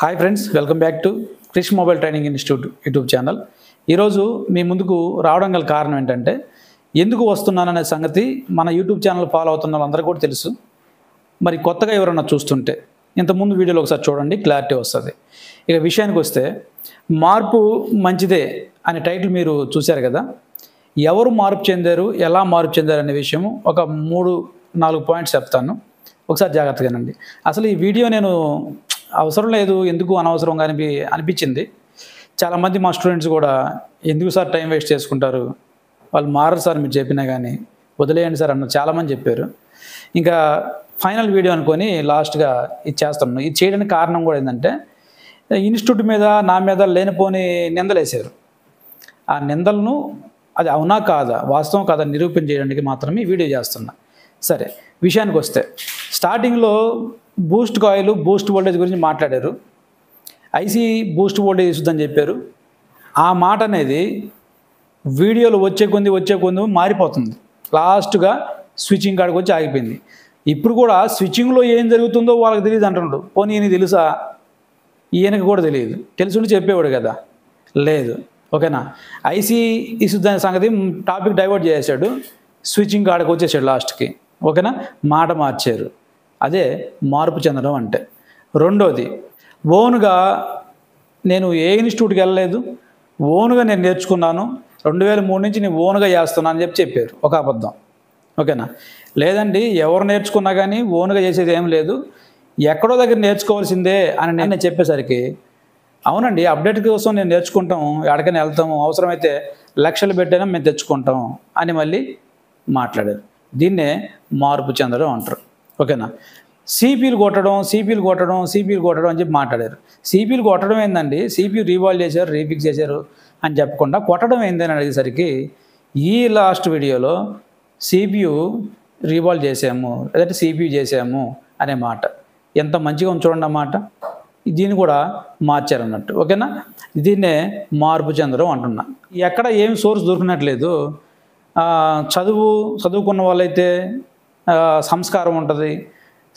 Hi friends, welcome back to Krish mobile training institute YouTube channel. ఈరోజు మీ ముందుకు రావడం గల కారణం ఏంటంటే, ఎందుకు వస్తున్నాననే సంగతి మన యూట్యూబ్ ఛానల్ ఫాలో అవుతున్న వాళ్ళందరికీ కూడా తెలుసు. మరి కొత్తగా ఎవరైనా చూస్తుంటే ఇంతకుముందు వీడియోలో ఒకసారి చూడండి, క్లారిటీ వస్తుంది. ఇక విషయానికి వస్తే, మార్పు మంచిదే అనే టైటిల్ మీరు చూశారు కదా. ఎవరు మార్పు చెందారు, ఎలా మార్పు చెందారు అనే విషయం ఒక 3-4 పాయింట్స్ చెప్తాను. ఒకసారి జాగ్రత్తగానండి. అసలు ఈ వీడియో నేను అవసరం లేదు, ఎందుకు అనవసరంగా అనిపించింది. చాలామంది మా స్టూడెంట్స్ కూడా ఎందుకు సార్ టైం వేస్ట్ చేసుకుంటారు, వాళ్ళు మారరు సార్ మీరు చెప్పినా కానీ, వదిలేయండి సార్ అన్న చాలామంది చెప్పారు. ఇంకా ఫైనల్ వీడియో అనుకొని లాస్ట్గా ఇది చేస్తున్నాను. ఇది చేయడానికి కారణం కూడా ఏంటంటే, ఇన్స్టిట్యూట్ మీద నా మీద లేనిపోని నిందలేశారు. ఆ నిందలను అది అవునా కాదా, వాస్తవం కాదా నిరూపణ చేయడానికి మాత్రమే వీడియో చేస్తున్నా. సరే, విషయానికి వస్తే, స్టార్టింగ్లో బూస్ట్ కాయిల్, బూస్ట్ వోల్టేజ్ గురించి మాట్లాడారు. ఐసీ బూస్ట్ వోల్టేజ్ ఇస్తుందని చెప్పారు. ఆ మాట అనేది వీడియోలు వచ్చే కొంది మారిపోతుంది. లాస్ట్గా స్విచ్చింగ్ కాడికి వచ్చి ఆగిపోయింది. ఇప్పుడు కూడా స్విచ్చింగ్లో ఏం జరుగుతుందో వాళ్ళకి తెలియదు అంటున్నాడు. పోనీ ఈయనకి తెలుసా? ఈయనకి కూడా తెలియదు. తెలుసుండి చెప్పేవాడు కదా, లేదు. ఓకేనా, ఐసీ ఇస్తుందనే సంగతి టాపిక్ డైవర్ట్ చేశాడు, స్విచ్చింగ్ కాడికి వచ్చేసాడు లాస్ట్కి. ఓకేనా, మాట మార్చారు. అదే మార్పు చెందడం అంటే. రెండోది, ఓన్గా నేను ఏ ఇన్స్టిట్యూట్కి వెళ్ళలేదు, ఓన్గా నేను నేర్చుకున్నాను, 2003 నుంచి నేను ఓన్గా చేస్తున్నాను అని చెప్పారు. ఒక అబద్ధం. ఓకేనా, లేదండి, ఎవరు నేర్చుకున్నా కానీ ఓన్గా చేసేది ఏం లేదు, ఎక్కడో దగ్గర నేర్చుకోవాల్సిందే అని నేను చెప్పేసరికి, అవునండి, అప్డేట్ కోసం నేను నేర్చుకుంటాం, ఎక్కడికైనా వెళ్తాము, అవసరమైతే లక్షలు పెట్టైనా మేము తెచ్చుకుంటాం అని మళ్ళీ మాట్లాడారు. దీన్నే మార్పు చెందడం అంటారు. ఓకేనా, సిపిలు కొట్టడం అని చెప్పి మాట్లాడారు. సిపిలు కొట్టడం ఏందండి, సిపియు రీవాల్వ్ చేశారు, రీఫిక్స్ చేశారు అని చెప్పకుండా కొట్టడం ఏందని అడిగేసరికి, ఈ లాస్ట్ వీడియోలో సిపియు రీవాల్వ్ చేసాము లేదంటే సిపియు చేసాము అనే మాట ఎంత మంచిగా చూడండి అన్నమాట. దీన్ని కూడా మార్చారన్నట్టు. ఓకేనా, దీన్నే మార్పు చెందడం అంటున్నా. ఎక్కడ ఏం సోర్స్ దొరికినట్లేదు. చదువుకున్న వాళ్ళైతే సంస్కారం ఉంటుంది,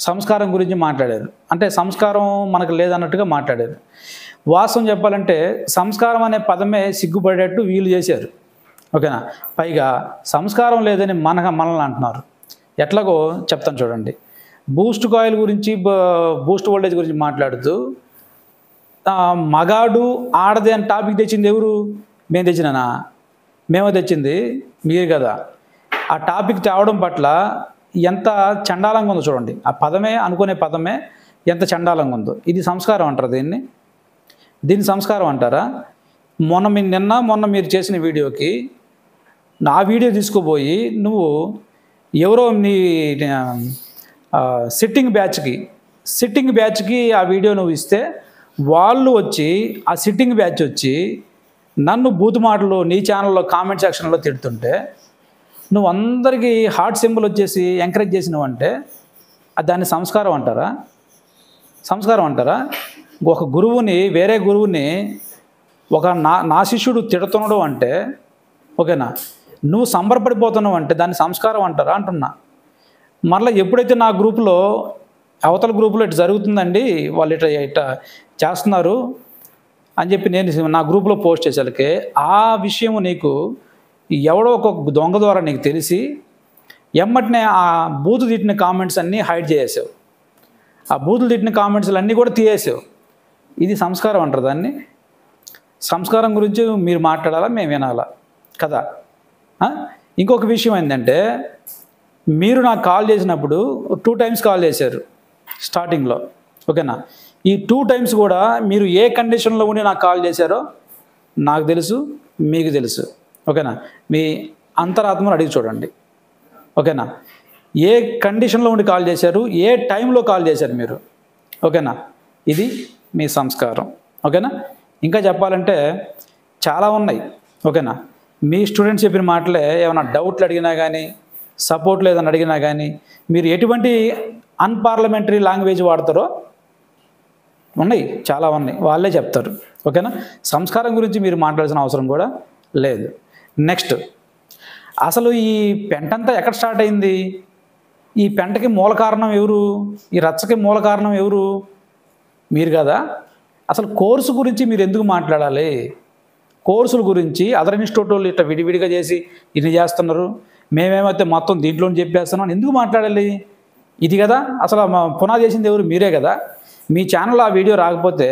సంస్కారం గురించి మాట్లాడారు. అంటే సంస్కారం మనకు లేదన్నట్టుగా మాట్లాడారు. వాస్తవం చెప్పాలంటే సంస్కారం అనే పదమే సిగ్గుపడేట్టు వీళ్ళు చేశారు. ఓకేనా, పైగా సంస్కారం లేదని మనల్ని అంటున్నారు. ఎట్లాగో చెప్తాను చూడండి. బూస్ట్ కాయిల్ గురించి, బూస్ట్ వోల్టేజ్ గురించి మాట్లాడుతూ మగాడు ఆడది అని టాపిక్ తెచ్చింది ఎవరు? మేము తెచ్చినానా? మేమో తెచ్చింది మీరు కదా. ఆ టాపిక్ తేవడం పట్ల ఎంత చండాలంగా ఉందో చూడండి. ఆ పదమే, అనుకునే పదమే ఎంత చండాలంగా ఉందో. ఇది సంస్కారం అంటారు దీన్ని సంస్కారం అంటారా? మొన్న మీరు చేసిన వీడియోకి నా వీడియో తీసుకుపోయి నువ్వు ఎవరో నీ సిట్టింగ్ బ్యాచ్కి ఆ వీడియో నువ్వు ఇస్తే, వాళ్ళు వచ్చి ఆ సిట్టింగ్ బ్యాచ్ వచ్చి నన్ను బూతు మాటలు నీ ఛానల్లో కామెంట్ సెక్షన్లో తిడుతుంటే, నువ్వు అందరికీ హార్ట్ సింబల్ వచ్చేసి ఎంకరేజ్ చేసినవంటే దాన్ని సంస్కారం అంటారా? ఒక గురువుని, వేరే గురువుని ఒక నా శిష్యుడు తిడుతున్నాడు అంటే, ఓకేనా, నువ్వు సంబరపడిపోతున్నావు అంటే దాన్ని సంస్కారం అంటారా అంటున్నా. మరలా ఎప్పుడైతే నా గ్రూపులో, అవతల గ్రూపులో ఇట్లా జరుగుతుందండి, వాళ్ళు ఇట్లా చేస్తున్నారు అని చెప్పి నేను నా గ్రూప్లో పోస్ట్ చేసేసరికి, ఆ విషయము నీకు ఎవడో ఒక దొంగ ద్వారా నీకు తెలిసి ఎమ్మటినే ఆ బూతు తిట్టిన కామెంట్స్ అన్నీ హైడ్ చేసేసావు. ఆ బూతులు తిట్టిన కామెంట్స్లు అన్నీ కూడా తీసేసావు. ఇది సంస్కారం అంటారు దాన్ని? సంస్కారం గురించి మీరు మాట్లాడాలా, మేము వినాలా కదా. ఇంకొక విషయం ఏంటంటే, మీరు నాకు కాల్ చేసినప్పుడు 2 టైమ్స్ కాల్ చేశారు స్టార్టింగ్లో. ఓకేనా, ఈ 2 టైమ్స్ కూడా మీరు ఏ కండిషన్లో ఉండి నాకు కాల్ చేశారో నాకు తెలుసు, మీకు తెలుసు. ఓకేనా, మీ అంతరాత్మను అడిగి చూడండి. ఓకేనా, ఏ కండిషన్లో ఉండి కాల్ చేశారు, ఏ టైంలో కాల్ చేశారు మీరు. ఓకేనా, ఇది మీ సంస్కారం. ఓకేనా, ఇంకా చెప్పాలంటే చాలా ఉన్నాయి. ఓకేనా, మీ స్టూడెంట్స్ చెప్పిన మాటలే ఏమైనా డౌట్లు అడిగినా కానీ, సపోర్ట్ లేదని అడిగినా కానీ, మీరు ఎటువంటి అన్పార్లమెంటరీ లాంగ్వేజ్ వాడతారో ఉన్నాయి, చాలా ఉన్నాయి, వాళ్ళే చెప్తారు. ఓకేనా, సంస్కారం గురించి మీరు మాట్లాడాల్సిన అవసరం కూడా లేదు. నెక్స్ట్, అసలు ఈ పెంటంతా ఎక్కడ స్టార్ట్ అయింది? ఈ పెంటకి మూల కారణం ఎవరు? ఈ రచ్చకి మూల కారణం ఎవరు? మీరు కదా. అసలు కోర్సు గురించి మీరు ఎందుకు మాట్లాడాలి? కోర్సుల గురించి అదర్ ఇన్స్టిట్యూట్ వాళ్ళు ఇట్లా విడివిడిగా చేసి ఇన్ని చేస్తున్నారు, మేమేమైతే మొత్తం దీంట్లోనే చెప్పేస్తున్నాం అని ఎందుకు మాట్లాడాలి? ఇది కదా అసలు పునాది చేసింది ఎవరు? మీరే కదా. మీ ఛానల్లో ఆ వీడియో రాకపోతే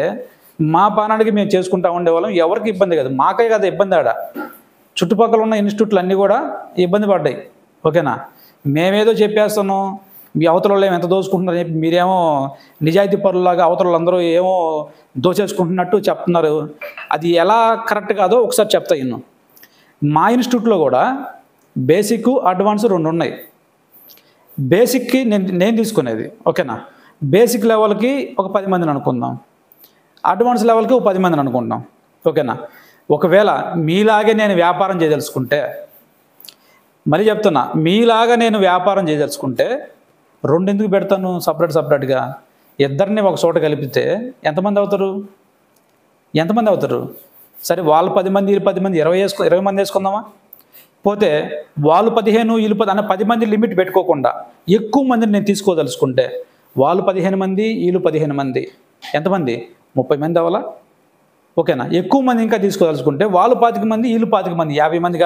మా పానానికి మేము చేసుకుంటా ఉండేవాళ్ళం, ఎవరికి ఇబ్బంది కదా, మాకే కదా ఇబ్బంది. ఆడ చుట్టుపక్కల ఉన్న ఇన్స్టిట్యూట్లు అన్నీ కూడా ఇబ్బంది పడ్డాయి. ఓకేనా? మేమేదో చెప్పేస్తున్నాం, మీ అవతల వాళ్ళు ఎంత దోచుకుంటున్నారని చెప్పి మీరేమో నిజాయితీ పరులాగా అవతల వాళ్ళందరూ ఏమో దోచేసుకుంటున్నట్టు చెప్తున్నారు. అది ఎలా కరెక్ట్ కాదో ఒకసారి చెప్తా ఇన్ను. మా ఇన్స్టిట్యూట్లో కూడా బేసిక్ అడ్వాన్స్ 2 ఉన్నాయి. బేసిక్కి నేను తీసుకునేది, ఓకేనా, బేసిక్ లెవెల్కి ఒక 10 మందిని అనుకుందాం, అడ్వాన్స్ లెవెల్కి ఒక 10 మందిని అనుకుందాం. ఓకేనా? ఒకవేళ మీలాగే నేను వ్యాపారం చేయదలుచుకుంటే, మళ్ళీ చెప్తున్నా, మీలాగా నేను వ్యాపారం చేయదలుచుకుంటే 2 ఎందుకు పెడతాను సపరేట్గా? ఇద్దరిని ఒక చోట కలిపితే ఎంతమంది అవుతారు? సరే, వాళ్ళు 10 మంది వీళ్ళు 10 మంది 20 మంది వేసుకుందామా? పోతే వాళ్ళు 15 వీళ్ళు 10 అన్న 10 మంది లిమిట్ పెట్టుకోకుండా ఎక్కువ మందిని నేను తీసుకోదలుచుకుంటే వాళ్ళు 15 మంది వీళ్ళు 15 మంది ఎంతమంది? 30 మంది అవ్వాలా? ఓకేనా? ఎక్కువ మంది ఇంకా తీసుకోదలుచుకుంటే వాళ్ళు 25 మంది వీళ్ళు 25 మంది 50 మంది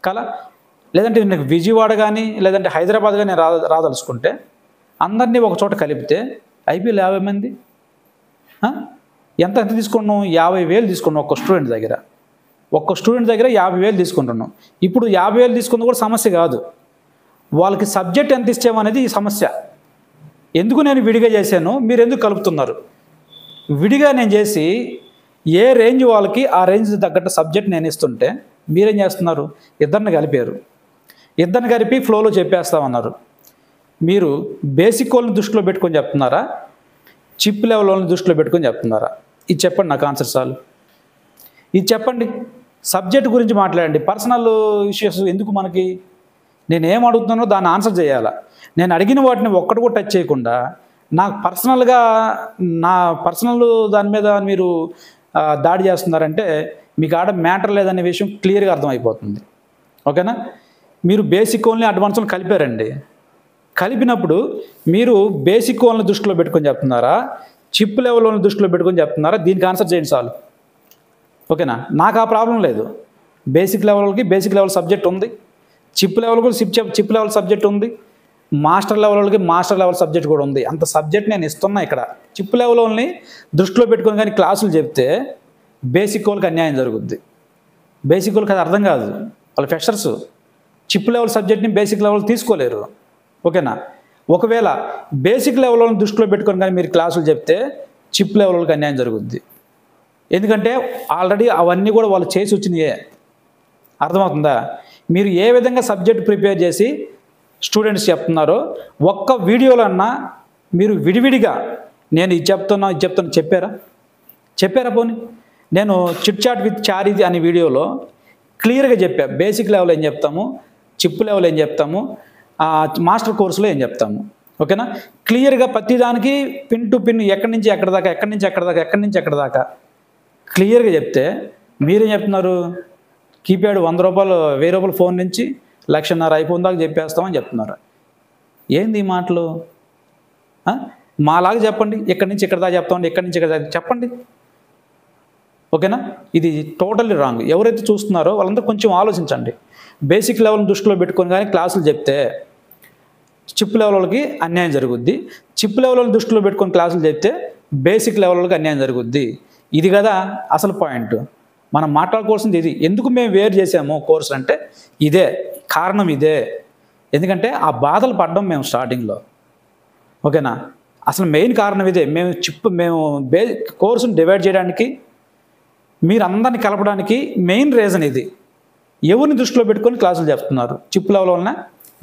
కాలా? లేదంటే నాకు విజయవాడ కానీ లేదంటే హైదరాబాద్ కానీ రాదలుచుకుంటే అందరినీ ఒక చోట కలిపితే ఐపీఎల్ 50 మంది ఎంత తీసుకున్నాం? 50,000 తీసుకున్నాం ఒక్క స్టూడెంట్ దగ్గర. 50,000 తీసుకుంటున్నాం. ఇప్పుడు 50,000 తీసుకుంది కూడా సమస్య కాదు, వాళ్ళకి సబ్జెక్ట్ ఎంత ఇచ్చామనేది ఈ సమస్య. ఎందుకు నేను విడిగా చేశాను, మీరు ఎందుకు కలుపుతున్నారు? విడిగా నేను చేసి ఏ రేంజ్ వాళ్ళకి ఆ రేంజ్ తగ్గట్టు సబ్జెక్ట్ నేను ఇస్తుంటే మీరేం చేస్తున్నారు? ఇద్దరిని కలిపారు. ఇద్దరిని కలిపి ఫ్లోలో చెప్పేస్తామన్నారు. మీరు బేసిక్ వాళ్ళని దృష్టిలో పెట్టుకొని చెప్తున్నారా, చిప్ లెవెల్ వాళ్ళని దృష్టిలో పెట్టుకొని చెప్తున్నారా? ఇది చెప్పండి నాకు ఆన్సర్ చాలు. ఇది చెప్పండి. సబ్జెక్ట్ గురించి మాట్లాడండి, పర్సనల్ ఇష్యూస్ ఎందుకు మనకి? నేను ఏం అడుగుతున్నానో దాన్ని ఆన్సర్ చేయాలా. నేను అడిగిన వాటిని ఒక్కటి కూడా టచ్ చేయకుండా నాకు పర్సనల్గా నా పర్సనల్ దాని మీద మీరు దాడి చేస్తున్నారంటే మీకు ఆడ మ్యాటర్ లేదనే విషయం క్లియర్గా అర్థమైపోతుంది. ఓకేనా? మీరు బేసిక్ ఓన్లీ అడ్వాన్స్ కలిపారండి. కలిపినప్పుడు మీరు బేసిక్ ఓన్లీ దృష్టిలో పెట్టుకొని చెప్తున్నారా, చిప్ లెవెల్ ఓన్లీ దృష్టిలో పెట్టుకొని చెప్తున్నారా? దీనికి ఆన్సర్ చేయండి చాలు. ఓకేనా? నాకు ఆ ప్రాబ్లం లేదు. బేసిక్ లెవెల్ సబ్జెక్ట్ ఉంది, చిప్ లెవెల్కి చిప్ లెవెల్ సబ్జెక్ట్ ఉంది, మాస్టర్ లెవెల్ సబ్జెక్ట్ కూడా ఉంది. అంత సబ్జెక్ట్ నేను ఇస్తున్నా. ఇక్కడ చిప్ లెవెల్ ఓన్లీ దృష్టిలో పెట్టుకొని కానీ క్లాసులు చెప్తే బేసిక్ వాళ్ళకి అన్యాయం జరుగుద్ది. బేసిక్ వాళ్ళకి అది అర్థం కాదు, వాళ్ళ ఫ్రెషర్స్ చిప్ లెవెల్ సబ్జెక్ట్ని బేసిక్ లెవెల్ తీసుకోలేరు. ఓకేనా? ఒకవేళ బేసిక్ లెవెల్ దృష్టిలో పెట్టుకొని కానీ మీరు క్లాసులు చెప్తే చిప్ లెవెల్ వాళ్ళకి అన్యాయం జరుగుద్ది. ఎందుకంటే ఆల్రెడీ అవన్నీ కూడా వాళ్ళు చేసి వచ్చినాయే. అర్థమవుతుందా? మీరు ఏ విధంగా సబ్జెక్ట్ ప్రిపేర్ చేసి స్టూడెంట్స్ చెప్తున్నారో ఒక్క వీడియోలో అన్నా మీరు విడివిడిగా నేను ఇది చెప్తున్నా చెప్పారా? పోనీ నేను చిట్ చాట్ విత్ చారిది అనే వీడియోలో క్లియర్గా చెప్పా. బేసిక్ లెవెల్ ఏం చెప్తాము, చిప్ లెవెల్ ఏం చెప్తాము, మాస్టర్ కోర్సులో ఏం చెప్తాము. ఓకేనా? క్లియర్గా ప్రతిదానికి పిన్ టు పిన్ ఎక్కడి నుంచి ఎక్కడి దాకా క్లియర్గా చెప్తే మీరేం చెప్తున్నారు? కీప్యాడ్ 100 రూపాయలు 1000 రూపాయలు ఫోన్ నుంచి 1,50,000 అయిపోయిన దాకా చెప్పేస్తామని చెప్తున్నారు. ఏంది ఈ మాటలు? మాలాగా చెప్పండి, ఎక్కడి నుంచి ఇక్కడ దాకా చెప్తామండి, ఎక్కడి నుంచి ఇక్కడ దాకా చెప్పండి. ఓకేనా? ఇది టోటల్లీ రాంగ్. ఎవరైతే చూస్తున్నారో వాళ్ళందరూ కొంచెం ఆలోచించండి. బేసిక్ లెవెల్ని దృష్టిలో పెట్టుకొని కానీ క్లాసులు చెప్తే చిప్ లెవెల్ వాళ్ళకి అన్యాయం జరుగుద్ది, చిప్ లెవెల్ని దృష్టిలో పెట్టుకొని క్లాసులు చెప్తే బేసిక్ లెవెల్ వాళ్ళకి అన్యాయం జరుగుద్ది. ఇది కదా అసలు పాయింట్. మనం మాట్లాడుకోవాల్సింది ఇది. ఎందుకు మేము వేరు చేసాము కోర్సు అంటే ఇదే కారణం. ఎందుకంటే ఆ బాధలు పడ్డం మేము స్టార్టింగ్లో. ఓకేనా? అసలు మెయిన్ కారణం ఇదే. మేము కోర్సును డివైడ్ చేయడానికి, మీరు అందరిని కలపడానికి మెయిన్ రీజన్ ఇది. ఎవరిని దృష్టిలో పెట్టుకొని క్లాసులు చెప్తున్నారు? చిప్ లెవెల్ వలన,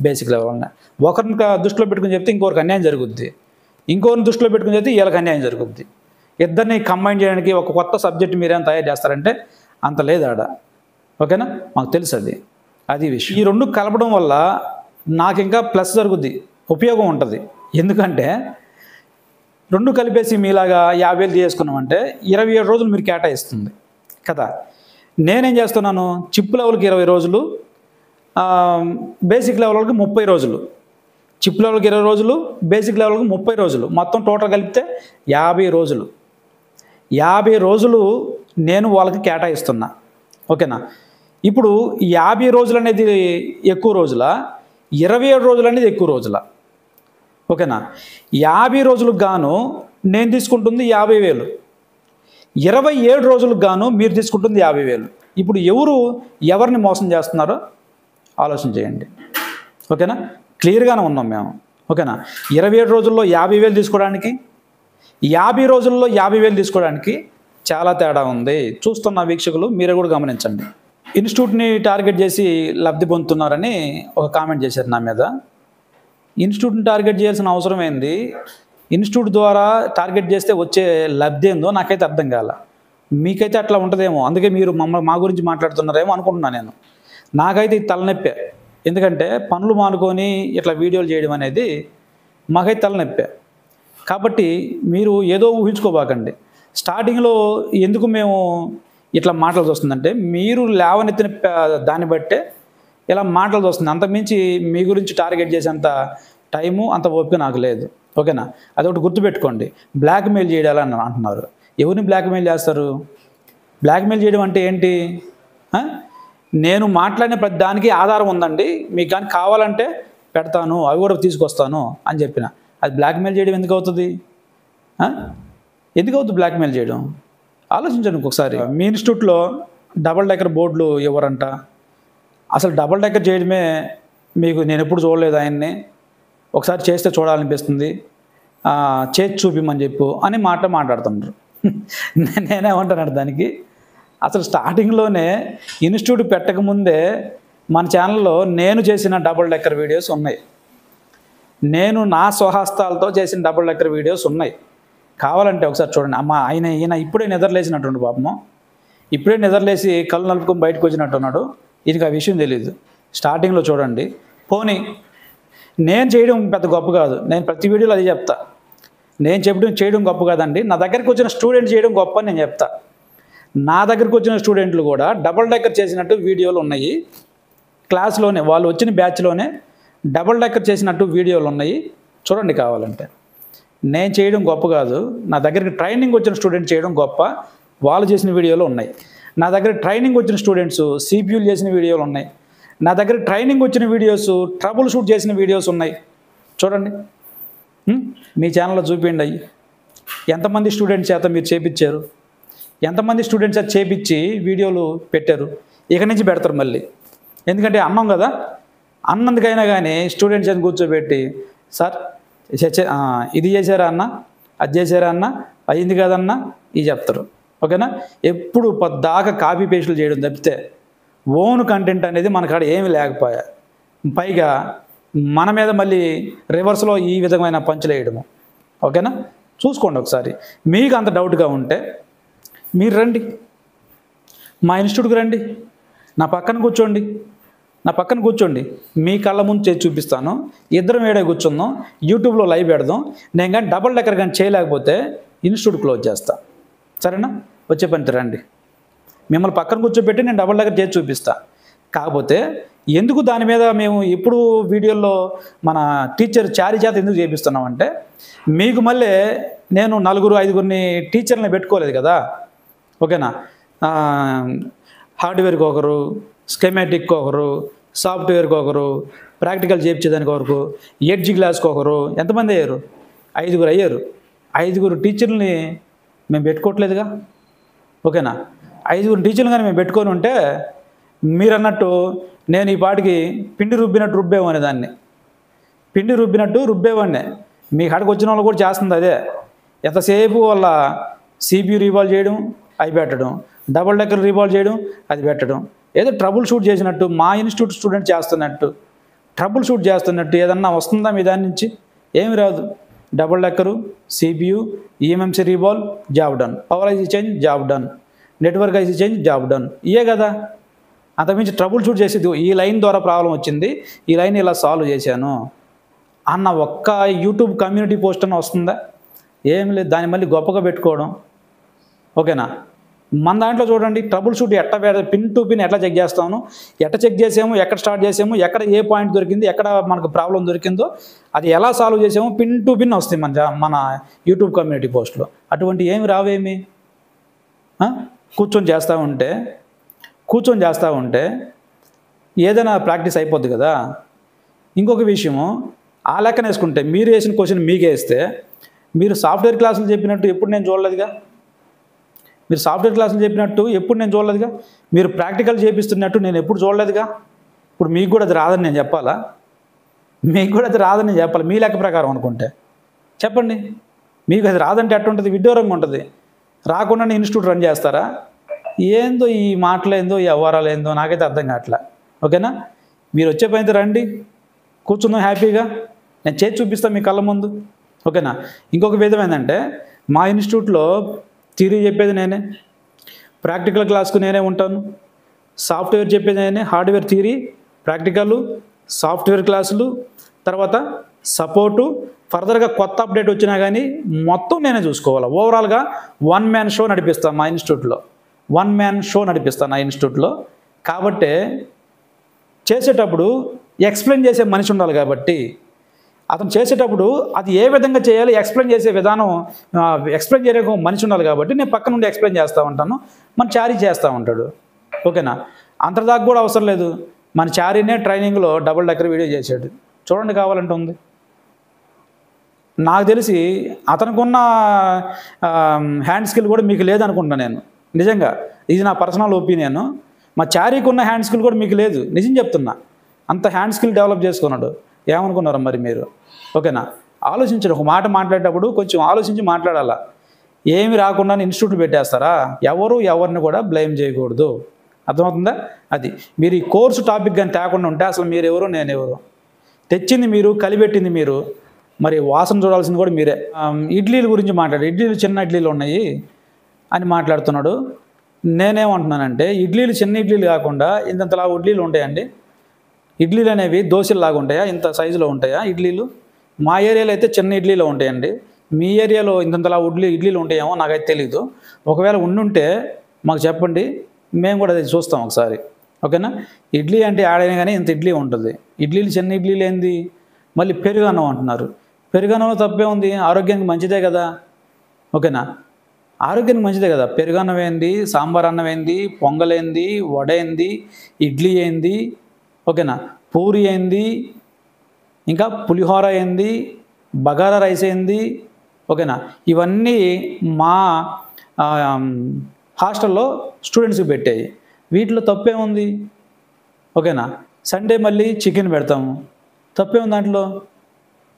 బేసిక్ లెవెల్ వలన. ఒకరిని దృష్టిలో పెట్టుకుని చెప్తే ఇంకొకరికి అన్యాయం జరుగుద్ది, ఇంకొకరిని దృష్టిలో పెట్టుకుని చెప్తే వీళ్ళకి అన్యాయం జరుగుద్ది. ఇద్దరిని కంబైన్ చేయడానికి ఒక కొత్త సబ్జెక్ట్ మీరేం తయారు చేస్తారంటే అంత లేదు ఆడ. ఓకేనా? మాకు తెలుసు అది విషయం. ఈ రెండు కలపడం వల్ల నాకు ఇంకా ప్లస్ జరుగుద్ది, ఉపయోగం ఉంటుంది. ఎందుకంటే రెండు కలిపేసి మీలాగా 50,000 తీసుకున్నామంటే 27 రోజులు మీరు కేటాయిస్తుంది కదా. నేనేం చేస్తున్నాను? చిప్ లెవెల్కి 20 రోజులు, బేసిక్ లెవెల్కి 30 రోజులు. చిప్ లెవెల్కి 20 రోజులు, బేసిక్ లెవెల్కి 30 రోజులు, మొత్తం టోటల్ కలిపితే 50 రోజులు. 50 రోజులు నేను వాళ్ళకి కేటాయిస్తున్నా. ఓకేనా? ఇప్పుడు 50 రోజులు అనేది ఎక్కువ రోజులా, 27 రోజులు అనేది ఎక్కువ రోజులా? ఓకేనా? 50 రోజులకు గాను నేను తీసుకుంటుంది 50,000, 27 రోజులకు గాను మీరు తీసుకుంటుంది 50,000. ఇప్పుడు ఎవరిని మోసం చేస్తున్నారో ఆలోచన చేయండి. ఓకేనా? క్లియర్గానే ఉన్నాం మేము. ఓకేనా? 27 రోజుల్లో 50,000 తీసుకోవడానికి, 50 రోజుల్లో 50,000 తీసుకోవడానికి చాలా తేడా ఉంది. చూస్తున్న వీక్షకులు మీరు కూడా గమనించండి. ఇన్స్టిట్యూట్ని టార్గెట్ చేసి లబ్ధి పొందుతున్నారని ఒక కామెంట్ చేశారు నా మీద. ఇన్స్టిట్యూట్ని టార్గెట్ చేయాల్సిన అవసరం ఏంది? ఇన్స్టిట్యూట్ ద్వారా టార్గెట్ చేస్తే వచ్చే లబ్ధి ఏందో నాకైతే అర్థం కాల. మీకైతే అట్లా ఉంటుందేమో, అందుకే మీరు మా గురించి మాట్లాడుతున్నారేమో అనుకుంటున్నాను నేను. నాకైతే ఇది తలనొప్పే. ఎందుకంటే పనులు మానుకొని ఇట్లా వీడియోలు చేయడం అనేది మాకైతే తలనొప్పే. కాబట్టి మీరు ఏదో ఊహించుకోబాకండి. స్టార్టింగ్లో ఎందుకు మేము ఇట్లా మాటలు వస్తుందంటే మీరు లేవనెత్తిన దాన్ని బట్టే ఇలా మాటలు వస్తుంది. అంతకుమించి మీ గురించి టార్గెట్ చేసేంత టైము అంత ఓపిక నాకు లేదు. ఓకేనా? అదొకటి గుర్తుపెట్టుకోండి. బ్లాక్మెయిల్ చేయాలని అంటున్నారు. ఎవరిని బ్లాక్మెయిల్ చేస్తారు? బ్లాక్మెయిల్ చేయడం అంటే ఏంటి? నేను మాట్లాడిన ప్రతి దానికి ఆధారం ఉందండి, మీకు కానీ కావాలంటే పెడతాను, అవి కూడా తీసుకొస్తాను అని చెప్పిన. అది బ్లాక్మెయిల్ చేయడం ఎందుకు అవుతుంది? ఎందుకు అవుతుంది బ్లాక్మెయిల్ చేయడం? ఆలోచించండి ఒకసారి. మీ ఇన్స్టిట్యూట్లో డబుల్ డెక్కర్ బోర్డులు ఇవ్వరంట. అసలు డబుల్ డెక్కర్ చేయడమే మీకు నేను ఎప్పుడు చూడలేదు ఆయన్ని, ఒకసారి చేస్తే చూడాలనిపిస్తుంది, చేసి చూపిమని చెప్పు అని మాట్లాడుతున్నారు. నేనేమంటాను దానికి? అసలు స్టార్టింగ్లోనే ఇన్స్టిట్యూట్ పెట్టకముందే మన ఛానల్లో నేను చేసిన డబుల్ డెక్కర్ వీడియోస్ ఉన్నాయి. నేను నా స్వహస్తాలతో చేసిన డబుల్ డెక్కర్ వీడియోస్ ఉన్నాయి. కావాలంటే ఒకసారి చూడండి. ఈయన ఇప్పుడే నిద్రలేసినట్టుండు పాపము. ఇప్పుడే నిద్రలేసి కళ్ళు నలుపుకొని బయటకు వచ్చినట్టున్నాడు. ఈయనకి ఆ విషయం తెలియదు. స్టార్టింగ్లో చూడండి. పోనీ నేను చేయడం పెద్ద గొప్ప కాదు, నేను ప్రతి వీడియోలో అది చెప్తా. నేను చేయడం గొప్ప కాదండి, నా దగ్గరికి వచ్చిన స్టూడెంట్ చేయడం గొప్ప అని నేను చెప్తా. నా దగ్గరికి వచ్చిన స్టూడెంట్లు కూడా డబుల్ డెక్కర్ చేసినట్టు వీడియోలు ఉన్నాయి. క్లాస్లోనే వాళ్ళు వచ్చిన బ్యాచ్లోనే డబుల్ డెక్కర్ చేసినట్టు వీడియోలు ఉన్నాయి. చూడండి కావాలంటే. నేను చేయడం గొప్ప కాదు, నా దగ్గరికి ట్రైనింగ్ వచ్చిన స్టూడెంట్ చేయడం గొప్ప. వాళ్ళు చేసిన వీడియోలు ఉన్నాయి. నా దగ్గర ట్రైనింగ్ వచ్చిన స్టూడెంట్స్ సిపియూలు చేసిన వీడియోలు ఉన్నాయి. నా దగ్గర ట్రైనింగ్ వచ్చిన వీడియోస్ ట్రబుల్ షూట్ చేసిన వీడియోస్ ఉన్నాయి. చూడండి, మీ ఛానల్లో చూపించండి. అయ్యి ఎంతమంది స్టూడెంట్స్ చేత మీరు చేపించారు, ఎంతమంది స్టూడెంట్స్ చేత చేపించి వీడియోలు పెట్టారు. ఇక నుంచి పెడతారు మళ్ళీ. ఎందుకంటే అన్నం కదా, అన్నందుకైనా కానీ స్టూడెంట్స్ అని కూర్చోబెట్టి, సార్ ఇది చేశారా అన్న, అది చేశారా అన్న, అయింది కదన్నా, ఇది చెప్తారు. ఓకేనా? ఎప్పుడు పద్దాకా కాపీ పేస్టులు చేయడం తప్పితే ఓన్ కంటెంట్ అనేది మన కాడ ఏమీ లేకపోయా. పైగా మన మీద మళ్ళీ రివర్స్లో ఈ విధమైన పంచులు వేయడము. ఓకేనా? చూసుకోండి ఒకసారి. మీకు అంత డౌట్గా ఉంటే మీరు రండి, మా ఇన్స్టిట్యూట్కి రండి, నా పక్కన కూర్చోండి. మీ కళ్ళ ముందు చేసి చూపిస్తాను. ఇద్దరం ఏడే కూర్చుందాం, యూట్యూబ్లో లైవ్ పెడదాం. నేను కానీ డబుల్ డెక్కర్ కానీ చేయలేకపోతే ఇన్స్టిట్యూట్ క్లోజ్ చేస్తా. సరేనా? వచ్చే పని రండి. మిమ్మల్ని పక్కన కూర్చోబెట్టి నేను డబుల్ డెక్కర్ చేసి చూపిస్తా. కాకపోతే ఎందుకు దాని మీద మేము ఇప్పుడు వీడియోల్లో మన టీచర్ చారి చేత ఎందుకు చేపిస్తున్నామంటే, మీకు మళ్ళీ నేను 4-5 టీచర్ని పెట్టుకోలేదు కదా. ఓకేనా? హార్డ్వేర్కి ఒకరు, స్కెమాటిక్ ఒకరు, సాఫ్ట్వేర్కి ఒకరు, ప్రాక్టికల్ చేయించేదానికి ఒకరు, ఎడ్జ్ క్లాస్కి ఒకరు. ఎంతమంది అయ్యారు? 5 అయ్యారు. 5 టీచర్లని మేము పెట్టుకోవట్లేదుగా. ఓకేనా? 5 టీచర్లు కానీ మేము పెట్టుకొని ఉంటే మీరు అన్నట్టు నేను ఈ పాటికి పిండి రుబ్బేవాడిని. మీ కాడికి వచ్చిన వాళ్ళు కూడా చేస్తుంది అదే. ఎంతసేపు వాళ్ళ సిపియు రీవాల్వ్ చేయడం, అవి పెట్టడం, డబుల్ డెక్కర్ రీవాల్వ్ చేయడం, అది పెట్టడం. ఏదో ట్రబుల్ షూట్ చేసినట్టు మా ఇన్స్టిట్యూట్ స్టూడెంట్ చేస్తున్నట్టు, ట్రబుల్ షూట్ చేస్తున్నట్టు ఏదన్నా వస్తుందా మీ దాని నుంచి? ఏమి రాదు. Double decker, CPU, EMMC revolve, job done. Power IC change, job done. Network IC change, job done. ఇయే కదా. అంతకుమించి ట్రబుల్ షూట్ చేసేది ఈ లైన్ ద్వారా ప్రాబ్లం వచ్చింది, ఈ లైన్ ఇలా సాల్వ్ చేశాను అన్న ఒక్క యూట్యూబ్ కమ్యూనిటీ పోస్ట్ అన్న వస్తుందా? ఏం లేదు. దాన్ని మళ్ళీ గొప్పగా పెట్టుకోవడం. ఓకేనా? మన దాంట్లో చూడండి, trouble shoot pin to pin ఎట్లా చెక్ చేస్తాము, ఎట్లా చెక్ చేసాము, ఎక్కడ స్టార్ట్ చేసాము, ఎక్కడ ఏ పాయింట్ దొరికింది, ఎక్కడ మనకు ప్రాబ్లం దొరికిందో అది ఎలా సాల్వ్ చేసాము, పిన్ టు పిన్ వస్తాయి మన యూట్యూబ్ కమ్యూనిటీ పోస్ట్లో. అటువంటి ఏమి రావేమి. కూర్చొని చేస్తూ ఉంటే ఏదైనా ప్రాక్టీస్ అయిపోద్ది కదా. ఇంకొక విషయము, ఆ లెక్కన వేసుకుంటే మీరు వేసిన క్వశ్చన్ మీకే వేస్తే మీరు సాఫ్ట్వేర్ క్లాసులు చెప్పినట్టు ఎప్పుడు నేను చూడలేదుగా. మీరు ప్రాక్టికల్ చేపిస్తున్నట్టు నేను ఎప్పుడు చూడలేదుగా. ఇప్పుడు మీకు కూడా అది రాదని నేను చెప్పాలా? మీ లెక్క ప్రకారం అనుకుంటే చెప్పండి. మీకు అది రాదంటే ఎట్టుంటుంది? విడ్డూరంగా ఉంటుంది. రాకుండానే ఇన్స్టిట్యూట్ రన్ చేస్తారా? ఏందో ఈ మాటలేందో, ఈ వ్యవహారాలు ఏందో నాకైతే అర్థం కావట్లే. ఓకేనా, మీరు వచ్చే పనితో రండి, కూర్చుందాం హ్యాపీగా, నేను చేసి చూపిస్తాను మీ కళ్ళ ముందు. ఓకేనా. ఇంకొక విధం ఏంటంటే, మా ఇన్స్టిట్యూట్లో థియరీ చెప్పేది నేనే, ప్రాక్టికల్ క్లాస్కు నేనే ఉంటాను, సాఫ్ట్వేర్ చెప్పేది నేనే, హార్డ్వేర్ థియరీ, ప్రాక్టికల్, సాఫ్ట్వేర్ క్లాసులు, తర్వాత సపోర్టు, ఫర్దర్గా కొత్త అప్డేట్ వచ్చినా కానీ మొత్తం నేనే చూసుకోవాలి. ఓవరాల్గా వన్ మ్యాన్ షో నడిపిస్తాను మా ఇన్స్టిట్యూట్లో. నా ఇన్స్టిట్యూట్లో. కాబట్టి చేసేటప్పుడు ఎక్స్ప్లెయిన్ చేసే మనిషి ఉండాలి. కాబట్టి అతను చేసేటప్పుడు అది ఏ విధంగా చేయాలి ఎక్స్ప్లెయిన్ చేసే విధానం, ఎక్స్ప్లెయిన్ చేయడానికి మనిషి ఉండాలి. కాబట్టి నేను పక్క నుండి ఎక్స్ప్లెయిన్ చేస్తూ ఉంటాను, మన చారీ చేస్తూ ఉంటాడు. ఓకేనా. అంతదాకా కూడా అవసరం లేదు. మన చారీనే ట్రైనింగ్లో డబుల్ డెక్కర్ వీడియో చేశాడు, చూడండి కావాలంటే ఉంది. నాకు తెలిసి అతనుకున్న హ్యాండ్ స్కిల్ కూడా మీకు లేదనుకుంటున్నాను నేను. నిజంగా ఇది నా పర్సనల్ ఒపీనియన్. మా చారీకి ఉన్న హ్యాండ్ స్కిల్ కూడా మీకు లేదు, నిజం చెప్తున్నా. అంత హ్యాండ్ స్కిల్ డెవలప్ చేసుకున్నాడు. ఏమనుకున్నారు మరి మీరు? ఓకేనా. ఆలోచించండి. ఒక మాట మాట్లాడేటప్పుడు కొంచెం ఆలోచించి మాట్లాడాలా. ఏమి రాకుండా ఇన్స్టిట్యూట్లు పెట్టేస్తారా? ఎవరిని కూడా బ్లేమ్ చేయకూడదు. అర్థమవుతుందా? అది మీరు ఈ కోర్సు టాపిక్ కానీ తేకుండా ఉంటే అసలు మీరెవరు నేనెవరు? తెచ్చింది మీరు, కలిపెట్టింది మీరు, మరి వాసన చూడాల్సింది కూడా మీరే. ఇడ్లీల గురించి ఇడ్లీలు చిన్న ఇడ్లీలు ఉన్నాయి అని మాట్లాడుతున్నాడు. నేనేమంటున్నానంటే, ఇడ్లీలు చిన్న ఇడ్లీలు కాకుండా ఇంతలా ఇడ్లీలు ఉంటాయండి. ఇడ్లీలు అనేవి దోశల్లాగా ఉంటాయా? ఇంత సైజులో ఉంటాయా ఇడ్లీలు? మా ఏరియాలో అయితే చిన్న ఇడ్లీలో ఉంటాయండి. మీ ఏరియాలో ఇంతలా ఇడ్లీలు ఉంటాయేమో నాకైతే తెలీదు. ఒకవేళ ఉండుంటే మాకు చెప్పండి, మేము కూడా అది చూస్తాం ఒకసారి. ఓకేనా. ఇడ్లీ అంటే ఆడైనా కానీ ఇంత ఇడ్లీ ఉంటుంది. ఇడ్లీలు చిన్న ఇడ్లీలు ఏంది? మళ్ళీ పెరుగన్నం అంటున్నారు. పెరుగన్నంలో తప్పే ఉంది? ఆరోగ్యానికి మంచిదే కదా. ఓకేనా. ఆరోగ్యానికి మంచిదే కదా. పెరుగన్నం ఏంది, సాంబార్ అన్నం ఏంది, పొంగల్ ఏంది, వడ ఏంది, ఇడ్లీ ఏంది, ఓకేనా, పూరి ఏంది, ఇంకా పులిహోర ఏంది, బగారా రైస్ ఏంది, ఓకేనా. ఇవన్నీ మా హాస్టల్లో స్టూడెంట్స్కి పెట్టాయి. వీటిలో తప్పే ఉంది? ఓకేనా. సండే మళ్ళీ చికెన్ పెడతాము, తప్పే ఉంది దాంట్లో?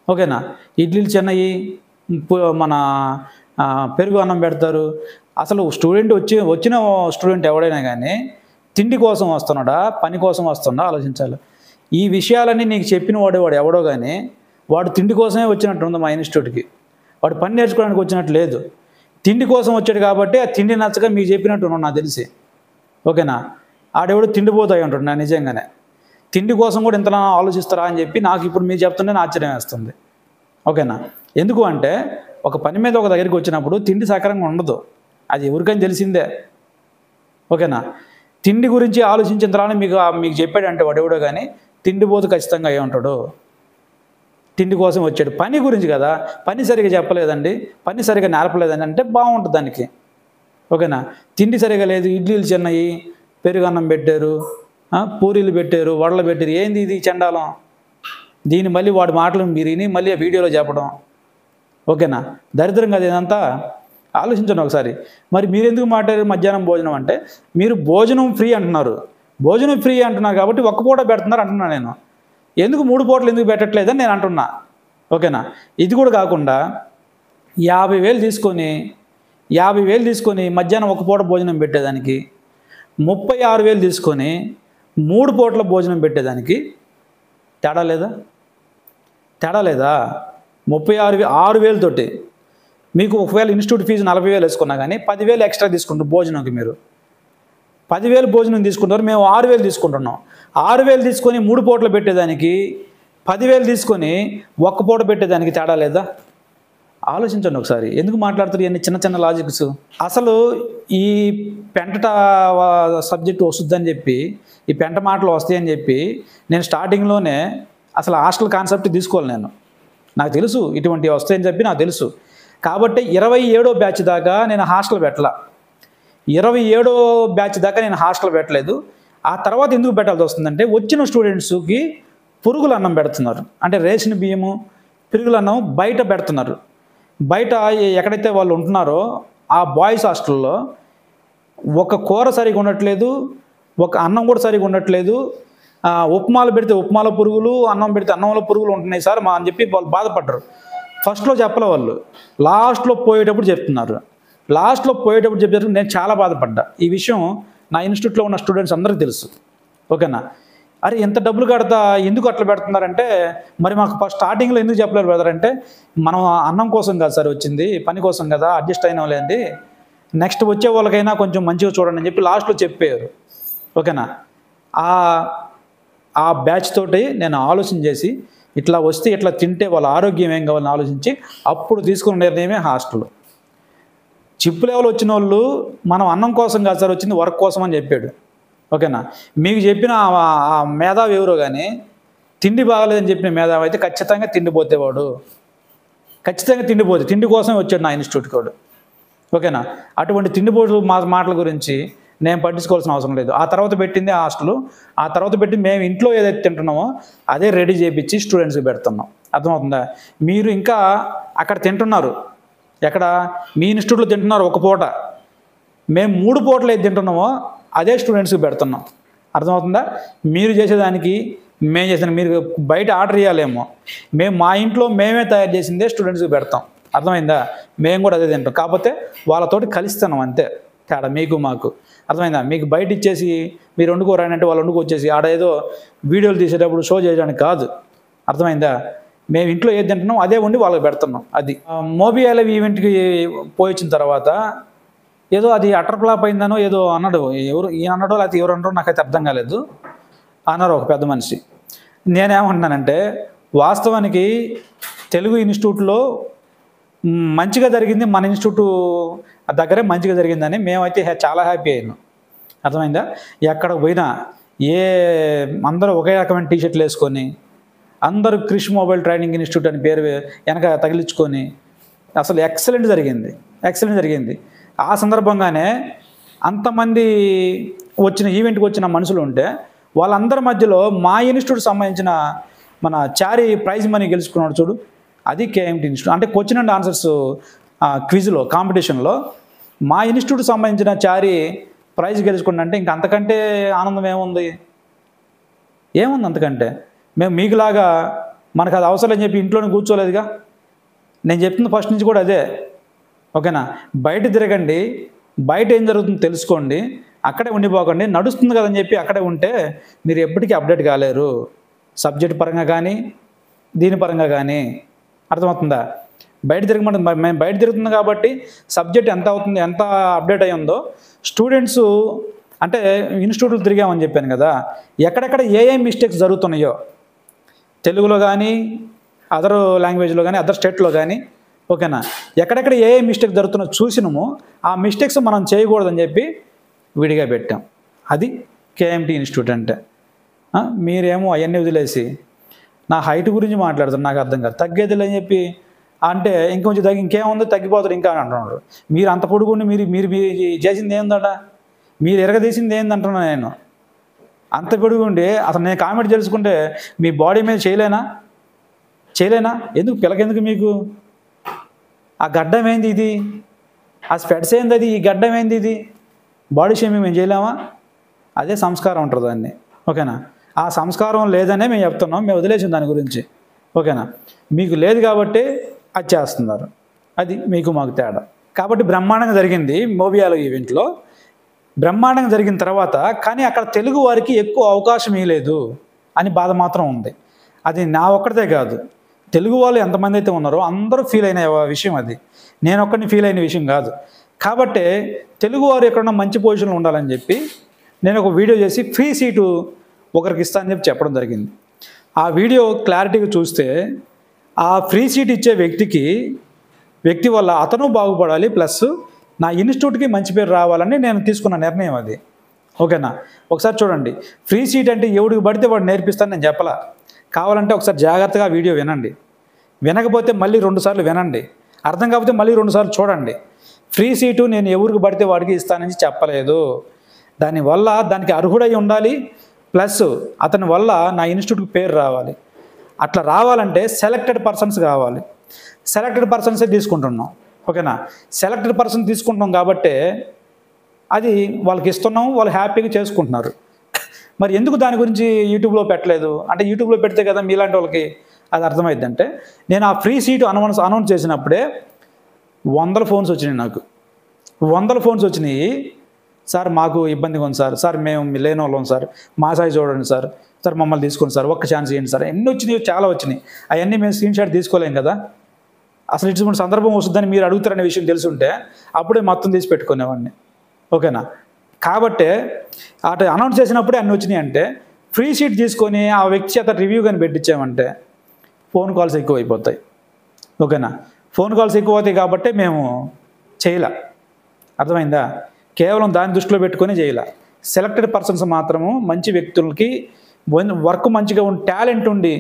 ఓకేనా. ఇడ్లీలు చిన్నవి, మన పెరుగు అన్నం పెడతారు. అసలు వచ్చిన స్టూడెంట్ ఎవడైనా కానీ తిండి కోసం వస్తున్నాడా, పని కోసం వస్తున్నాడా ఆలోచించాలి. ఈ విషయాలన్నీ నీకు చెప్పిన వాడు ఎవడో కానీ వాడు తిండి కోసమే వచ్చినట్టు ఉంది మా ఇన్స్టిట్యూట్కి. వాడు పని నేర్చుకోవడానికి వచ్చినట్టు లేదు. తిండి కోసం వచ్చాడు కాబట్టి ఆ తిండి నచ్చగా మీకు చెప్పినట్టు ఉన్నాడు నాకు తెలిసి. ఓకేనా. ఆడెవడు తిండిపోతాయి అంటాడు. నా నిజంగానే తిండి కోసం కూడా ఇంతలా ఆలోచిస్తారా అని చెప్పి నాకు ఇప్పుడు మీరు చెప్తుంటే ఆశ్చర్యం వేస్తుంది. ఓకేనా. ఎందుకు అంటే ఒక పని మీద ఒక దగ్గరికి వచ్చినప్పుడు తిండి సక్రమంగా ఉండదు, అది ఎవరికైనా తెలిసిందే. ఓకేనా. తిండి గురించి ఆలోచించిన తర్వాత మీకు చెప్పాడంటే వాడెవడో కానీ తిండిపోతు ఖచ్చితంగా అయ్యి ఉంటాడు. తిండి కోసం వచ్చాడు, పని గురించి కదా. పని సరిగా చెప్పలేదండి, పని సరిగా నేర్పలేదండి అంటే బాగుంటుంది దానికి. ఓకేనా. తిండి సరిగా లేదు, ఇడ్లీలు చిన్నవి, పెరుగన్నం పెట్టారు, పూరీలు పెట్టారు, వడలు పెట్టారు, ఏంది ఇది చండాలం? దీన్ని మళ్ళీ వాడి మాటలు మీరు విని మళ్ళీ ఆ వీడియోలో చెప్పడం. ఓకేనా. దరిద్రం కదా ఇదంతా. ఆలోచించండి ఒకసారి. మరి మీరు ఎందుకు మాట్లాడారు మధ్యాహ్నం భోజనం అంటే? మీరు భోజనం ఫ్రీ అంటున్నారు కాబట్టి ఒక్క పూట పెడుతున్నారు అంటున్నా నేను. ఎందుకు 3 పూటలు ఎందుకు పెట్టట్లేదని నేను అంటున్నా. ఓకేనా. ఇది కూడా కాకుండా 50,000 తీసుకొని మధ్యాహ్నం ఒక పూట భోజనం పెట్టేదానికి, 36,000 తీసుకొని 3 పూటల భోజనం పెట్టేదానికి తేడా లేదా? 6,000 తోటి మీకు ఒకవేళ ఇన్స్టిట్యూట్ ఫీజు 40,000 వేసుకున్నా కానీ 10,000 ఎక్స్ట్రా తీసుకుంటారు భోజనంకి. మీరు 10,000 భోజనం తీసుకుంటారు, మేము 6,000 తీసుకుంటున్నాం. 6,000 తీసుకొని 3 పూటలు పెట్టేదానికి, 10,000 తీసుకొని ఒక్క పూట పెట్టేదానికి తేడా లేదా? ఆలోచించండి ఒకసారి. ఎందుకు మాట్లాడుతారు ఇవన్నీ చిన్న లాజిక్స్? అసలు ఈ పెంట సబ్జెక్ట్ వస్తుందని చెప్పి, ఈ పెంట మాటలు వస్తాయని చెప్పి నేను స్టార్టింగ్లోనే అసలు హాస్టల్ కాన్సెప్ట్ తీసుకోవాలి. నాకు తెలుసు ఇటువంటివి వస్తాయని చెప్పి నాకు తెలుసు. కాబట్టి 27వ బ్యాచ్ దాకా నేను హాస్టల్ పెట్టలా. 27వ బ్యాచ్ దాకా నేను హాస్టల్ పెట్టలేదు. ఆ తర్వాత ఎందుకు పెట్టాల్సి వస్తుందంటే వచ్చిన స్టూడెంట్స్కి పురుగుల అన్నం పెడుతున్నారు. అంటే రేషన్ బియ్యము, పురుగుల అన్నం బయట పెడుతున్నారు. బయట ఎక్కడైతే వాళ్ళు ఉంటున్నారో ఆ బాయ్స్ హాస్టల్లో ఒక కూర సరిగా ఉండట్లేదు, ఒక అన్నం కూడా సరిగా ఉండట్లేదు. ఉప్మాలు పెడితే ఉప్మాల పురుగులు, అన్నం పెడితే అన్నంలో పురుగులు ఉంటున్నాయి సార్ అని చెప్పి వాళ్ళు బాధపడ్డారు. ఫస్ట్లో చెప్పలే వాళ్ళు, లాస్ట్లో పోయేటప్పుడు చెప్తున్నారు. లాస్ట్లో పోయేటప్పుడు చెప్పేటప్పుడు నేను చాలా బాధపడ్డా. ఈ విషయం నా ఇన్స్టిట్యూట్లో ఉన్న స్టూడెంట్స్ అందరికీ తెలుసు. ఓకేనా? అరే ఎంత డబ్బులు కడతా ఎందుకు అట్లా పెడుతున్నారంటే, మరి మాకు ఫస్ట్ స్టార్టింగ్లో ఎందుకు చెప్పలేరు బ్రదర్ అంటే, మనం అన్నం కోసం కాదు సార్ వచ్చింది, పని కోసం కదా, అడ్జస్ట్ అయిన వాళ్ళేంది, నెక్స్ట్ వచ్చే వాళ్ళకైనా కొంచెం మంచిగా చూడండి అని చెప్పి లాస్ట్లో చెప్పారు. ఓకేనా? ఆ బ్యాచ్ తోటి నేను ఆలోచన చేసి ఇట్లా వస్తే ఇట్లా తింటే వాళ్ళ ఆరోగ్యం ఏం కావాలని ఆలోచించి అప్పుడు తీసుకున్న నిర్ణయమే హాస్టల్. చిప్ లెవెల్ వచ్చిన వాళ్ళు మనం అన్నం కోసం కాదు సార్ వచ్చింది, వర్క్ కోసం అని చెప్పాడు. ఓకేనా? మీకు చెప్పిన ఆ మేధావి ఎవరో కానీ తిండి బాగలేదని చెప్పిన మేధావి అయితే ఖచ్చితంగా తిండిపోతేవాడు, ఖచ్చితంగా తిండిపోతే తిండి కోసమే వచ్చాడు నా ఇన్స్టిట్యూట్కి వాడు. ఓకేనా? అటువంటి తిండిపోటు మాటల గురించి నేను పట్టించుకోవాల్సిన అవసరం లేదు. ఆ తర్వాత పెట్టింది హాస్టల్, ఆ తర్వాత పెట్టి మేము ఇంట్లో ఏదైతే తింటున్నామో అదే రెడీ చేయించి స్టూడెంట్స్కి పెడుతున్నాం. అర్థమవుతుందా? మీరు ఇంకా అక్కడ తింటున్నారు, ఎక్కడ మీ ఇన్స్టిట్యూట్లో తింటున్నారు ఒక పూట, మేము 3 పూటలు ఏది తింటున్నామో అదే స్టూడెంట్స్కి పెడుతున్నాం. అర్థమవుతుందా? మీరు చేసేదానికి మేము చేసిన, మీరు బయట ఆర్డర్ చేయాలేమో, మేము మా ఇంట్లో మేమే తయారు చేసిందే స్టూడెంట్స్కి పెడతాం. అర్థమైందా? మేము కూడా అదే తింటాం, కాకపోతే వాళ్ళతోటి కలిస్తున్నాం అంతే తేడా మీకు మాకు. అర్థమైందా? మీకు బయట ఇచ్చేసి మీరు వండుకోరానంటే వాళ్ళు వండుకొచ్చేసి ఆడ ఏదో వీడియోలు తీసేటప్పుడు షో చేయడానికి కాదు. అర్థమైందా? మేము ఇంట్లో ఏది తింటున్నాం అదే వండి వాళ్ళకి పెడుతున్నాం. అది మోబియాల ఈవెంట్కి పోయి వచ్చిన తర్వాత ఏదో అది అటర్ ఫ్లాప్ అయిందనో ఏదో అన్నాడు. ఎవరు ఈయన అన్నాడో లేకపోతే ఎవరు అన్నారో నాకైతే అర్థం కాలేదు. అన్నారు ఒక పెద్ద మనిషి. నేనేమంటున్నానంటే వాస్తవానికి తెలుగు ఇన్స్టిట్యూట్లో మంచిగా జరిగింది, మన ఇన్స్టిట్యూట్ దగ్గరే మంచిగా జరిగిందని మేమైతే చాలా హ్యాపీ అయ్యాను. అర్థమైందా? ఎక్కడ పోయినా అందరూ ఒకే రకమైన టీషర్ట్లు వేసుకొని అందరూ క్రిష్ మొబైల్ ట్రైనింగ్ ఇన్స్టిట్యూట్ అని పేరు వెనక తగిలించుకొని అసలు ఎక్సలెంట్ జరిగింది. ఆ సందర్భంగానే అంతమంది ఈవెంట్కి వచ్చిన మనుషులు ఉంటే వాళ్ళందరి మధ్యలో మా ఇన్స్టిట్యూట్ సంబంధించిన మన చారీ ప్రైజ్ మనీ గెలుచుకున్నాడు చూడు, అది కేఎంటీ ఇన్స్టిట్యూట్. అంటే క్వశ్చన్ అండ్ ఆన్సర్స్ క్విజ్లో కాంపిటీషన్లో మా ఇన్స్టిట్యూట్ సంబంధించిన చారీ ప్రైజ్ గెలుచుకుంటే ఇంకా అంతకంటే ఆనందం ఏముంది అంతకంటే. మేము మీకులాగా మనకు అది అవసరం అని చెప్పి ఇంట్లోనే కూర్చోలేదుగా. నేను చెప్తుంది ఫస్ట్ నుంచి కూడా అదే. ఓకేనా? బయట తిరగండి, బయట ఏం జరుగుతుందో తెలుసుకోండి, అక్కడే ఉండిపోకండి. నడుస్తుంది కదని చెప్పి అక్కడే ఉంటే మీరు ఎప్పటికీ అప్డేట్ కాలేరు, సబ్జెక్ట్ పరంగా కానీ దీని పరంగా కానీ. అర్థమవుతుందా? బయట తిరగమంటుంది, మేము బయట తిరుగుతుంది కాబట్టి సబ్జెక్ట్ ఎంత అవుతుంది, ఎంత అప్డేట్ అయ్యి ఉందో స్టూడెంట్స్. అంటే ఇన్స్టిట్యూట్లు తిరిగామని చెప్పాను కదా, ఎక్కడెక్కడ ఏ మిస్టేక్స్ జరుగుతున్నాయో తెలుగులో కానీ అదర్ లాంగ్వేజ్లో కానీ అదర్ స్టేట్లో కానీ, ఓకేనా, ఎక్కడెక్కడ ఏ మిస్టేక్ జరుగుతున్నా చూసినామో ఆ మిస్టేక్స్ మనం చేయకూడదని చెప్పి విడిగా పెట్టాం. అది కేఎంటీ ఇన్స్టిట్యూట్ అంటే. మీరేమో అవన్నీ వదిలేసి నా హైట్ గురించి మాట్లాడుతారు, నాకు అర్థం కాదు. తగ్గేదిలే అని చెప్పి అంటే ఇంకొంచెం ఇంకేముందో తగ్గిపోతారు ఇంకా అని అంటున్నారు. మీరు అంత పొడుగుండి మీరు చేసింది ఏందట, మీరు ఎరగదీసింది ఏందంటున్నా నేను. అంత పొడుగుండి అసలు నేను కామెంట్ తెలుసుకుంటే మీ బాడీ మీద చేయలేనా? ఎందుకు పిల్లకెందుకు మీకు? ఆ గడ్డం ఏంది ఇది, ఆ స్పెడ్స్ ఏంది అది, ఈ గడ్డం ఏంది ఇది, బాడీ షేమింగ్ మేము చేయలేమా? అదే సంస్కారం ఉంటుంది దాన్ని. ఓకేనా? ఆ సంస్కారం లేదనే మేము చెప్తున్నాం, మేము వదిలేసాం దాని గురించి. ఓకేనా? మీకు లేదు కాబట్టి అది చేస్తున్నారు, అది మీకు మాకు తేడా. కాబట్టి బ్రహ్మాండంగా జరిగింది మోబియాలో ఈవెంట్లో. బ్రహ్మాండంగా జరిగిన తర్వాత కానీ అక్కడ తెలుగు వారికి ఎక్కువ అవకాశం ఇవ్వలేదు అని బాధ మాత్రం ఉంది. అది నా ఒక్కడితే కాదు, తెలుగు వాళ్ళు ఎంతమంది అయితే ఉన్నారో అందరూ ఫీల్ అయిన విషయం అది. నేను ఒక్కడిని ఫీల్ అయిన విషయం కాదు. కాబట్టి తెలుగు వారు ఎక్కడన్నా మంచి పొజిషన్లో ఉండాలని చెప్పి నేను ఒక వీడియో చేసి ఫ్రీ సీటు ఒకరికి ఇస్తానని చెప్పడం జరిగింది. ఆ వీడియో క్లారిటీగా చూస్తే ఆ ఫ్రీ సీట్ ఇచ్చే వ్యక్తి వల్ల అతను బాగుపడాలి, ప్లస్ నా ఇన్స్టిట్యూట్కి మంచి పేరు రావాలని నేను తీసుకున్న నిర్ణయం అది. ఓకేనా? ఒకసారి చూడండి. ఫ్రీ సీట్ అంటే ఎవడికి పడితే వాడు నేర్పిస్తాను నేను చెప్పలా. కావాలంటే ఒకసారి జాగ్రత్తగా వీడియో వినండి, వినకపోతే మళ్ళీ 2 సార్లు వినండి, అర్థం కాకపోతే మళ్ళీ 2 సార్లు చూడండి. ఫ్రీ సీటు నేను ఎవరికి పడితే వాడికి ఇస్తానని చెప్పలేదు. దానివల్ల దానికి అర్హుడై ఉండాలి, ప్లస్ అతని వల్ల నా ఇన్స్టిట్యూట్కి పేరు రావాలి. అట్లా రావాలంటే సెలెక్టెడ్ పర్సన్స్ కావాలి. సెలెక్టెడ్ పర్సన్సే తీసుకుంటున్నాం. ఓకేనా? సెలెక్టెడ్ పర్సన్ తీసుకుంటున్నాం కాబట్టి అది వాళ్ళకి ఇస్తున్నాం, వాళ్ళు హ్యాపీగా చేసుకుంటున్నారు. మరి ఎందుకు దాని గురించి యూట్యూబ్లో పెట్టలేదు అంటే, యూట్యూబ్లో పెడితే కదా మీలాంటి వాళ్ళకి అది అర్థమైంది. అంటే నేను ఆ ఫ్రీ సీటు అనౌన్స్ చేసినప్పుడే 100 ఫోన్స్ వచ్చినాయి నాకు. 100 ఫోన్స్ వచ్చినాయి. సార్ మాకు ఇబ్బందిగా ఉంది సార్, సార్ మేము లేని వాళ్ళం సార్, మా సాయి చూడండి సార్, సార్ మమ్మల్ని తీసుకోండి సార్, ఒక్క ఛాన్స్ ఇవ్వండి సార్. ఎన్ని వచ్చినాయి, చాలా వచ్చినాయి. అవన్నీ మేము స్క్రీన్ షాట్ తీసుకోలేం కదా. అసలు ఇటువంటి సందర్భం వస్తుందని మీరు అడుగుతారనే విషయం తెలుసుంటే అప్పుడే మొత్తం తీసి పెట్టుకునేవాడిని. ఓకేనా? కాబట్టి అటు అనౌన్స్ చేసినప్పుడే అన్నీ వచ్చినాయి. అంటే ఫ్రీ సీట్ తీసుకొని ఆ వ్యక్తి చేత రివ్యూ కానీ పెట్టించామంటే ఫోన్ కాల్స్ ఎక్కువ అయిపోతాయి. ఓకేనా? ఫోన్ కాల్స్ ఎక్కువ అవుతాయి కాబట్టి మేము చేయలే. అర్థమైందా? కేవలం దాన్ని దృష్టిలో పెట్టుకొని చేయలే. సెలెక్టెడ్ పర్సన్స్ మాత్రము మంచి వ్యక్తులకి, వర్క్ మంచిగా ఉండి టాలెంట్ ఉండి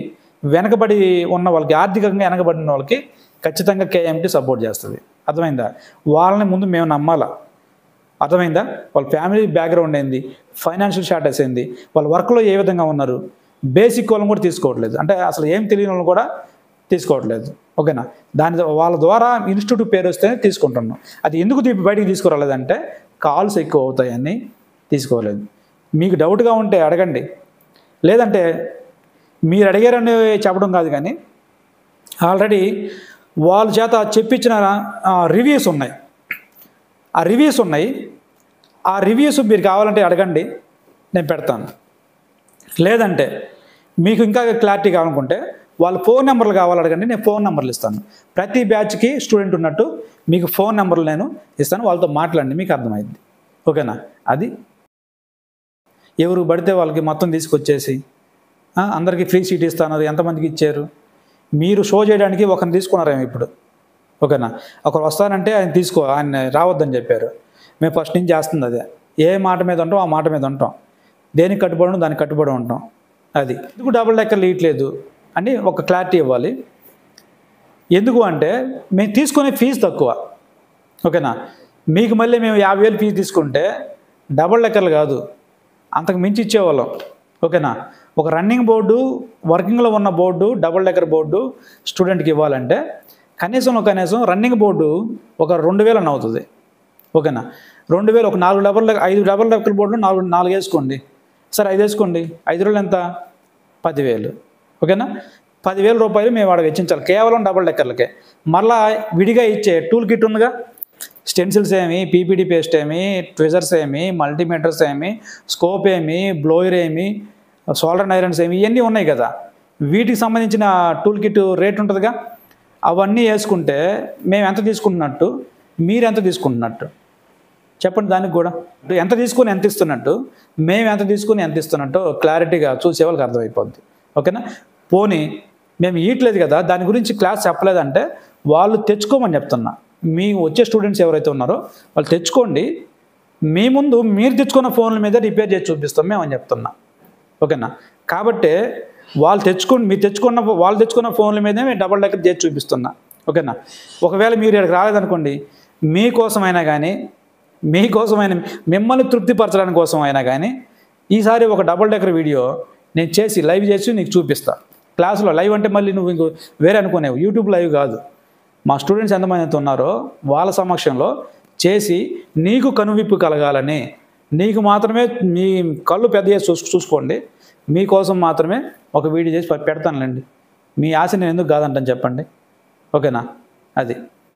వెనకబడి ఉన్న వాళ్ళకి, ఆర్థికంగా వెనకబడిన వాళ్ళకి ఖచ్చితంగా కేఎంటీ సపోర్ట్ చేస్తుంది. అర్థమైందా? వాళ్ళని ముందు మేము నమ్మాలా. అర్థమైందా? వాళ్ళ ఫ్యామిలీ బ్యాక్గ్రౌండ్ ఏంది, ఫైనాన్షియల్ స్టాటస్ ఏంది, వాళ్ళ వర్క్లో ఏ విధంగా ఉన్నారు, బేసిక్ వాళ్ళని కూడా తీసుకోవట్లేదు. అంటే అసలు ఏం తెలియని వాళ్ళని కూడా తీసుకోవట్లేదు. ఓకేనా? వాళ్ళ ద్వారా ఇన్స్టిట్యూట్ పేరు వస్తేనే తీసుకుంటున్నాం. అది ఎందుకు బయటికి తీసుకురాలేదంటే కాల్స్ ఎక్కువ అవుతాయని తీసుకోలేదు. మీకు డౌట్గా ఉంటే అడగండి, లేదంటే మీరు అడిగారని చెప్పడం కాదు, కానీ ఆల్రెడీ వాళ్ళ చేత చెప్పించిన రివ్యూస్ ఉన్నాయి. ఆ రివ్యూస్ మీరు కావాలంటే అడగండి, నేను పెడతాను. లేదంటే మీకు ఇంకా క్లారిటీ కావాలనుకుంటే వాళ్ళ ఫోన్ నెంబర్లు కావాలడగండి, నేను ఫోన్ నెంబర్లు ఇస్తాను. ప్రతి బ్యాచ్కి స్టూడెంట్ ఉన్నట్టు మీకు ఫోన్ నెంబర్లు నేను ఇస్తాను, వాళ్ళతో మాట్లాడండి, మీకు అర్థమైంది. ఓకేనా? అది ఎవరు పడితే వాళ్ళకి మొత్తం తీసుకొచ్చేసి అందరికీ ఫ్రీ సీట్ ఇస్తాను, ఎంతమందికి ఇచ్చారు? మీరు షో చేయడానికి ఒకరిని తీసుకున్నారేమో ఇప్పుడు. ఓకేనా? ఒకరు వస్తానంటే ఆయన రావద్దని చెప్పారు. మేము ఫస్ట్ నుంచి చేస్తుంది అదే. ఏ మాట మీద ఉంటాం ఆ మాట మీద ఉంటాం, దేనికి కట్టుబడి దానికి కట్టుబడి ఉంటాం. అది ఎందుకు డబుల్ డెక్కర్లు ఇవ్వట్లేదు అని ఒక క్లారిటీ ఇవ్వాలి. ఎందుకు అంటే మేము తీసుకునే ఫీజు తక్కువ. ఓకేనా? మీకు మళ్ళీ మేము 50,000 ఫీజు తీసుకుంటే డబుల్ డెక్కర్లు కాదు, అంతకు మించి ఇచ్చేవాళ్ళం. ఓకేనా? ఒక రన్నింగ్ బోర్డు, వర్కింగ్లో ఉన్న బోర్డు, డబుల్ డెక్కర్ బోర్డు స్టూడెంట్కి ఇవ్వాలంటే కనీసం రన్నింగ్ బోర్డు ఒక 2,000 అని అవుతుంది. ఓకేనా? 2,000 ఒక 5 డబుల్ డెక్కర్ బోర్డులు 4 వేసుకోండి. సరే 5 వేసుకోండి, 5 రోజులు ఎంత? 10,000. ఓకేనా? 10,000 రూపాయలు మేము వాడు వెచ్చించాలి కేవలం డబుల్ డెక్కర్లకే. మళ్ళీ విడిగా ఇచ్చే టూల్ కిట్ ఉందిగా, స్టెన్సిల్స్ ఏమి, పీపీడీ పేస్ట్ ఏమి, ట్విజర్స్ ఏమి, మల్టీమీటర్స్ ఏమి, స్కోప్ ఏమి, బ్లోయర్ ఏమి, సోల్డర్ ఐరన్స్ ఏమి, ఇవన్నీ ఉన్నాయి కదా. వీటికి సంబంధించిన టూల్ కిట్ రేట్ ఉంటుందిగా. అవన్నీ వేసుకుంటే మేము ఎంత తీసుకుంటున్నట్టు, మీరు ఎంత తీసుకుంటున్నట్టు చెప్పండి. దానికి కూడా ఎంత తీసుకుని ఎంత ఇస్తున్నట్టు, మేము ఎంత తీసుకుని ఎంత ఇస్తున్నట్టు క్లారిటీగా చూసే వాళ్ళకి అర్థమైపోద్ది. ఓకేనా? పోనీ మేము ఇయట్లేదు కదా, దాని గురించి క్లాస్ చెప్పలేదంటే వాళ్ళు తెచ్చుకోమని చెప్తున్నా. మీ వచ్చే స్టూడెంట్స్ ఎవరైతే ఉన్నారో వాళ్ళు తెచ్చుకోండి, మీ ముందు మీరు తెచ్చుకున్న ఫోన్ల మీద రిపేర్ చేసి చూపిస్తాం మేము అని చెప్తున్నా. ఓకేనా? కాబట్టి వాళ్ళు తెచ్చుకున్న ఫోన్ల మీదే మేము డబుల్ డెక్కర్ చేసి చూపిస్తున్నా. ఓకేనా? ఒకవేళ మీరు ఇక్కడికి రాలేదనుకోండి, మీకోసమైనా కానీ, మిమ్మల్ని తృప్తిపరచడానికి కోసం అయినా కానీ ఈసారి ఒక డబుల్ డెక్కర్ వీడియో నేను లైవ్ చేసి నీకు చూపిస్తా. క్లాసులో లైవ్ అంటే మళ్ళీ నువ్వు ఇంకో వేరే అనుకునేవు, యూట్యూబ్ లైవ్ కాదు. మా స్టూడెంట్స్ ఎంతమంది ఉన్నారో వాళ్ళ సమక్షంలో చేసి నీకు కనువిప్పు కలగాలని, నీకు మాత్రమే మీ కళ్ళు పెద్ద చేసి చూసుకోండి, మీకోసం మాత్రమే ఒక వీడియో చేసి పెడతానులేండి. మీ ఆశ నేను ఎందుకు కాదంటాను చెప్పండి. ఓకేనా? అది